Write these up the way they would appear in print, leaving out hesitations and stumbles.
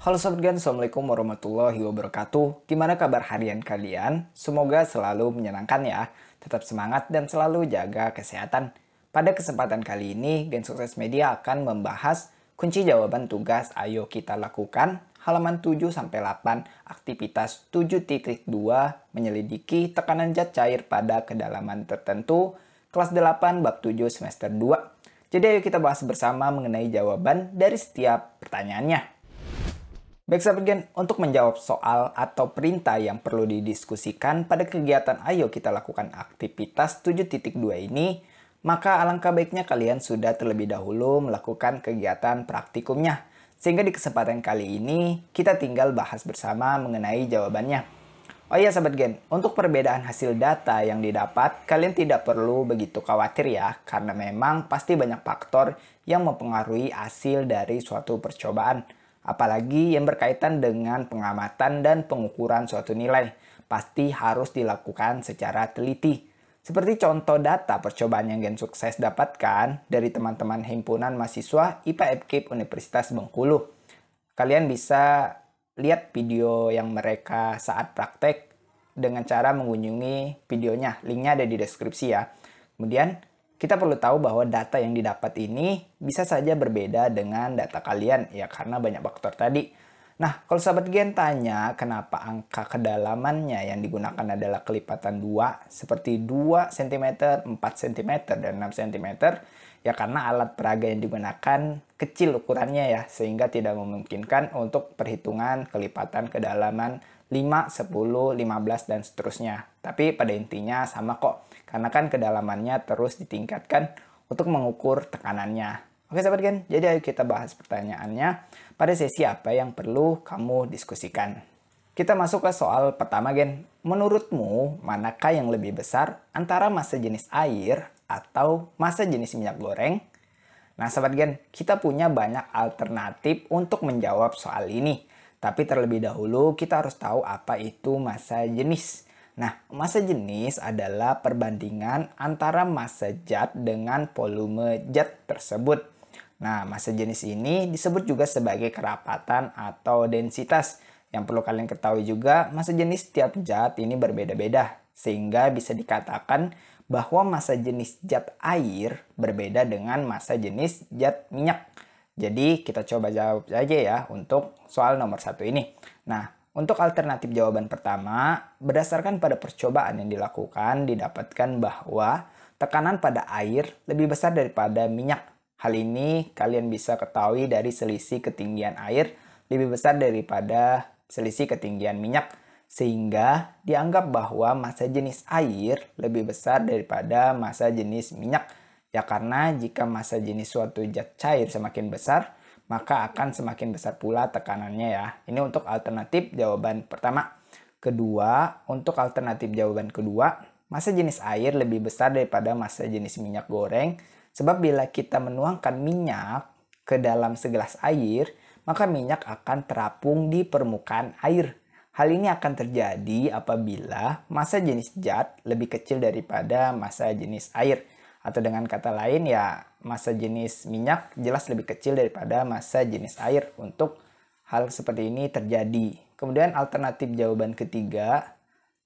Halo Sobat Gen, Assalamualaikum warahmatullahi wabarakatuh. Gimana kabar harian kalian? Semoga selalu menyenangkan ya. Tetap semangat dan selalu jaga kesehatan. Pada kesempatan kali ini, Gen Sukses Media akan membahas kunci jawaban tugas Ayo Kita Lakukan halaman 7-8 aktivitas 7.2 menyelidiki tekanan zat cair pada kedalaman tertentu kelas 8 bab 7 semester 2. Jadi ayo kita bahas bersama mengenai jawaban dari setiap pertanyaannya. Baik sahabat Gen, untuk menjawab soal atau perintah yang perlu didiskusikan pada kegiatan Ayo Kita Lakukan aktivitas 7.2 ini, maka alangkah baiknya kalian sudah terlebih dahulu melakukan kegiatan praktikumnya. Sehingga di kesempatan kali ini, kita tinggal bahas bersama mengenai jawabannya. Oh iya sahabat Gen, untuk perbedaan hasil data yang didapat, kalian tidak perlu begitu khawatir ya, karena memang pasti banyak faktor yang mempengaruhi hasil dari suatu percobaan. Apalagi yang berkaitan dengan pengamatan dan pengukuran suatu nilai, pasti harus dilakukan secara teliti. Seperti contoh data percobaan yang Gen Sukses dapatkan dari teman-teman Himpunan Mahasiswa IPA FKIP Universitas Bengkulu. Kalian bisa lihat video yang mereka saat praktek dengan cara mengunjungi videonya. Linknya ada di deskripsi ya. Kemudian kita perlu tahu bahwa data yang didapat ini bisa saja berbeda dengan data kalian, ya karena banyak faktor tadi. Nah, kalau sahabat Gen tanya kenapa angka kedalamannya yang digunakan adalah kelipatan 2, seperti 2 cm, 4 cm, dan 6 cm, ya karena alat peraga yang digunakan kecil ukurannya ya, sehingga tidak memungkinkan untuk perhitungan kelipatan kedalaman 5, 10, 15, dan seterusnya. Tapi pada intinya sama kok, karena kan kedalamannya terus ditingkatkan untuk mengukur tekanannya. Oke sahabat Gen, jadi ayo kita bahas pertanyaannya pada sesi apa yang perlu kamu diskusikan. Kita masuk ke soal pertama Gen. Menurutmu, manakah yang lebih besar antara massa jenis air atau massa jenis minyak goreng? Nah sahabat Gen, kita punya banyak alternatif untuk menjawab soal ini. Tapi terlebih dahulu kita harus tahu apa itu massa jenis. Nah, massa jenis adalah perbandingan antara massa zat dengan volume zat tersebut. Nah, massa jenis ini disebut juga sebagai kerapatan atau densitas. Yang perlu kalian ketahui juga, massa jenis setiap zat ini berbeda-beda. Sehingga bisa dikatakan bahwa massa jenis zat air berbeda dengan massa jenis zat minyak. Jadi kita coba jawab aja ya untuk soal nomor 1 ini. Nah, untuk alternatif jawaban pertama, berdasarkan pada percobaan yang dilakukan, didapatkan bahwa tekanan pada air lebih besar daripada minyak. Hal ini kalian bisa ketahui dari selisih ketinggian air lebih besar daripada selisih ketinggian minyak. Sehingga dianggap bahwa massa jenis air lebih besar daripada massa jenis minyak. Ya karena jika massa jenis suatu zat cair semakin besar, maka akan semakin besar pula tekanannya ya. Ini untuk alternatif jawaban pertama. Kedua, untuk alternatif jawaban kedua, massa jenis air lebih besar daripada massa jenis minyak goreng. Sebab bila kita menuangkan minyak ke dalam segelas air, maka minyak akan terapung di permukaan air. Hal ini akan terjadi apabila massa jenis zat lebih kecil daripada massa jenis air. Atau dengan kata lain ya massa jenis minyak jelas lebih kecil daripada massa jenis air untuk hal seperti ini terjadi. Kemudian alternatif jawaban ketiga,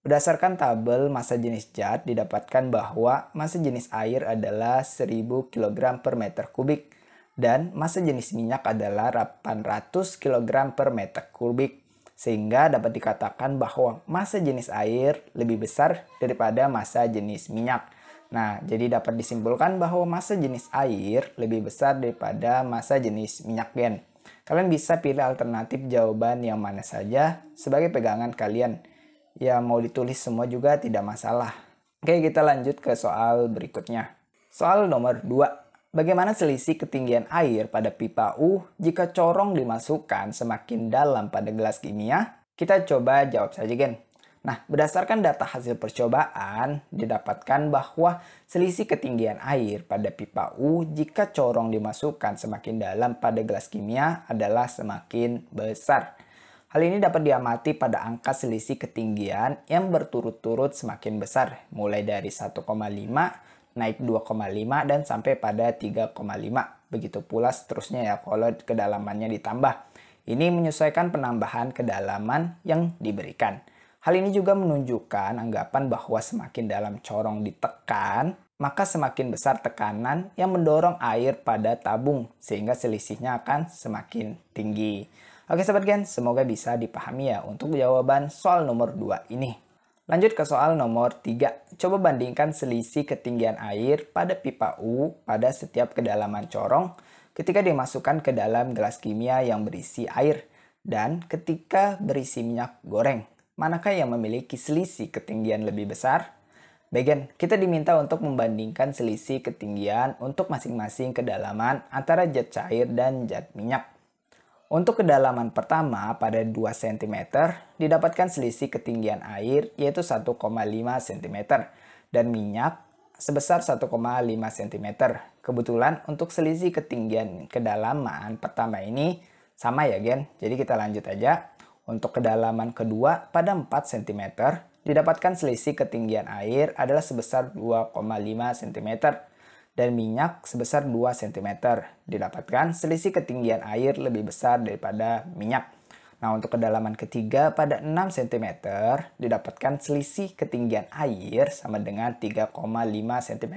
berdasarkan tabel massa jenis zat didapatkan bahwa massa jenis air adalah 1000 kg per meter kubik dan massa jenis minyak adalah 800 kg per meter kubik. Sehingga dapat dikatakan bahwa massa jenis air lebih besar daripada massa jenis minyak. Nah, jadi dapat disimpulkan bahwa massa jenis air lebih besar daripada massa jenis minyak Gen. Kalian bisa pilih alternatif jawaban yang mana saja sebagai pegangan kalian. Ya, mau ditulis semua juga tidak masalah. Oke, kita lanjut ke soal berikutnya. Soal nomor 2. Bagaimana selisih ketinggian air pada pipa U jika corong dimasukkan semakin dalam pada gelas kimia? Kita coba jawab saja Gen. Nah, berdasarkan data hasil percobaan, didapatkan bahwa selisih ketinggian air pada pipa U jika corong dimasukkan semakin dalam pada gelas kimia adalah semakin besar. Hal ini dapat diamati pada angka selisih ketinggian yang berturut-turut semakin besar, mulai dari 1,5, naik 2,5, dan sampai pada 3,5. Begitu pula seterusnya ya kalau kedalamannya ditambah. Ini menyesuaikan penambahan kedalaman yang diberikan. Hal ini juga menunjukkan anggapan bahwa semakin dalam corong ditekan, maka semakin besar tekanan yang mendorong air pada tabung, sehingga selisihnya akan semakin tinggi. Oke Sobat Gen, semoga bisa dipahami ya untuk jawaban soal nomor 2 ini. Lanjut ke soal nomor 3. Coba bandingkan selisih ketinggian air pada pipa U pada setiap kedalaman corong ketika dimasukkan ke dalam gelas kimia yang berisi air dan ketika berisi minyak goreng. Manakah yang memiliki selisih ketinggian lebih besar? Bagian, kita diminta untuk membandingkan selisih ketinggian untuk masing-masing kedalaman antara zat cair dan zat minyak. Untuk kedalaman pertama pada 2 cm didapatkan selisih ketinggian air yaitu 1,5 cm dan minyak sebesar 1,5 cm. Kebetulan untuk selisih ketinggian kedalaman pertama ini sama ya Gen. Jadi kita lanjut aja. Untuk kedalaman kedua pada 4 cm didapatkan selisih ketinggian air adalah sebesar 2,5 cm. Dan minyak sebesar 2 cm. Didapatkan selisih ketinggian air lebih besar daripada minyak. Nah, untuk kedalaman ketiga pada 6 cm didapatkan selisih ketinggian air sama dengan 3,5 cm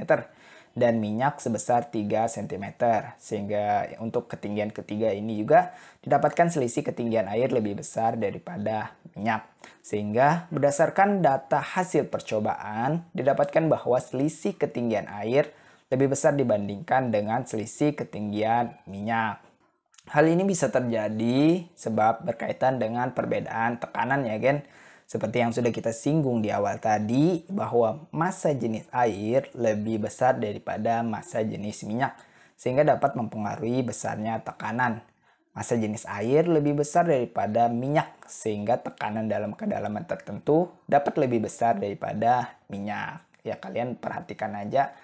dan minyak sebesar 3 cm. Sehingga untuk ketinggian ketiga ini juga didapatkan selisih ketinggian air lebih besar daripada minyak. Sehingga berdasarkan data hasil percobaan didapatkan bahwa selisih ketinggian air lebih besar dibandingkan dengan selisih ketinggian minyak. Hal ini bisa terjadi sebab berkaitan dengan perbedaan tekanan ya Gen. Seperti yang sudah kita singgung di awal tadi bahwa massa jenis air lebih besar daripada massa jenis minyak sehingga dapat mempengaruhi besarnya tekanan. Massa jenis air lebih besar daripada minyak sehingga tekanan dalam kedalaman tertentu dapat lebih besar daripada minyak. Ya kalian perhatikan aja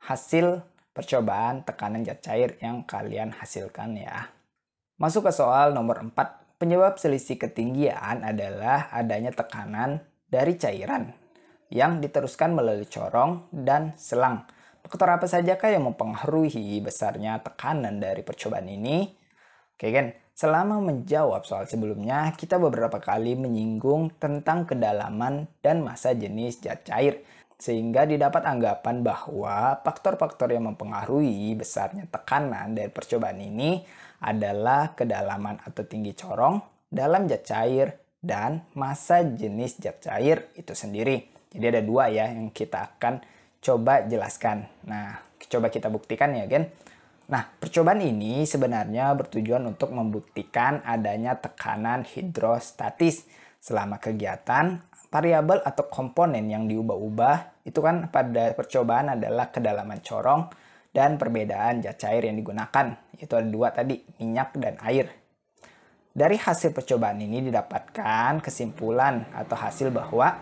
hasil percobaan tekanan zat cair yang kalian hasilkan ya. Masuk ke soal nomor 4. Penyebab selisih ketinggian adalah adanya tekanan dari cairan yang diteruskan melalui corong dan selang. Faktor apa sajakah yang mempengaruhi besarnya tekanan dari percobaan ini? Oke kan, selama menjawab soal sebelumnya, kita beberapa kali menyinggung tentang kedalaman dan massa jenis zat cair. Sehingga didapat anggapan bahwa faktor-faktor yang mempengaruhi besarnya tekanan dari percobaan ini adalah kedalaman atau tinggi corong dalam zat cair dan massa jenis zat cair itu sendiri. Jadi ada dua ya yang kita akan coba jelaskan. Nah, coba kita buktikan ya Gen. Nah, percobaan ini sebenarnya bertujuan untuk membuktikan adanya tekanan hidrostatis selama kegiatan. Variabel atau komponen yang diubah-ubah itu kan pada percobaan adalah kedalaman corong dan perbedaan zat cair yang digunakan. Itu ada dua tadi, minyak dan air. Dari hasil percobaan ini didapatkan kesimpulan atau hasil bahwa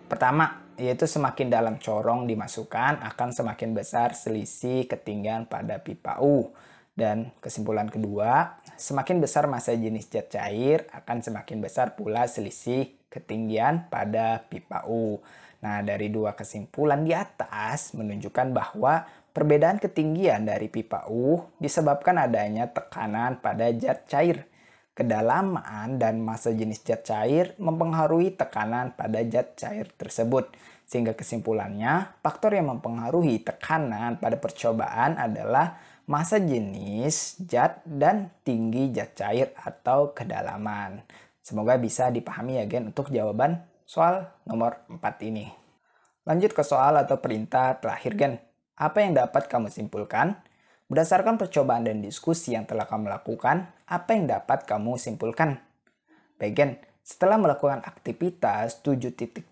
pertama, yaitu semakin dalam corong dimasukkan akan semakin besar selisih ketinggian pada pipa U. Dan kesimpulan kedua, semakin besar massa jenis zat cair akan semakin besar pula selisih ketinggian pada pipa U. Nah, dari dua kesimpulan di atas menunjukkan bahwa perbedaan ketinggian dari pipa U disebabkan adanya tekanan pada zat cair. Kedalaman dan massa jenis zat cair mempengaruhi tekanan pada zat cair tersebut. Sehingga kesimpulannya, faktor yang mempengaruhi tekanan pada percobaan adalah massa jenis zat dan tinggi zat cair atau kedalaman. Semoga bisa dipahami ya Gen untuk jawaban soal nomor 4 ini. Lanjut ke soal atau perintah terakhir Gen. Apa yang dapat kamu simpulkan? Berdasarkan percobaan dan diskusi yang telah kamu lakukan, apa yang dapat kamu simpulkan? Baik Gen, setelah melakukan aktivitas 7.2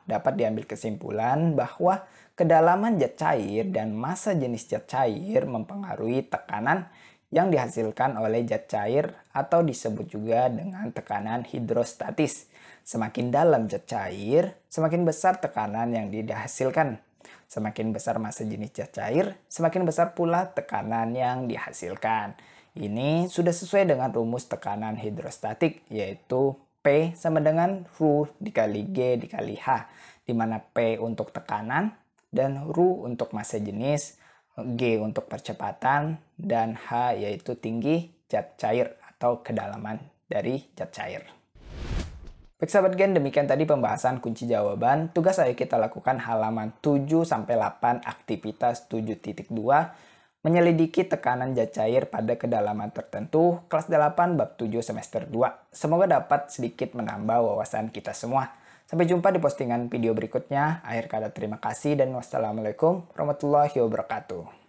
dapat diambil kesimpulan bahwa kedalaman zat cair dan massa jenis zat cair mempengaruhi tekanan yang dihasilkan oleh zat cair atau disebut juga dengan tekanan hidrostatis. Semakin dalam zat cair, semakin besar tekanan yang dihasilkan. Semakin besar massa jenis zat cair, semakin besar pula tekanan yang dihasilkan. Ini sudah sesuai dengan rumus tekanan hidrostatik, yaitu P sama dengan Rho dikali G dikali H, di mana P untuk tekanan dan Rho untuk massa jenis, G untuk percepatan, dan H yaitu tinggi zat cair atau kedalaman dari zat cair. Baik sahabat Gen, demikian tadi pembahasan kunci jawaban. Tugas ayo kita lakukan halaman 7-8 aktivitas 7.2 menyelidiki tekanan zat cair pada kedalaman tertentu kelas 8 bab 7 semester 2. Semoga dapat sedikit menambah wawasan kita semua. Sampai jumpa di postingan video berikutnya. Akhir kata terima kasih dan wassalamualaikum warahmatullahi wabarakatuh.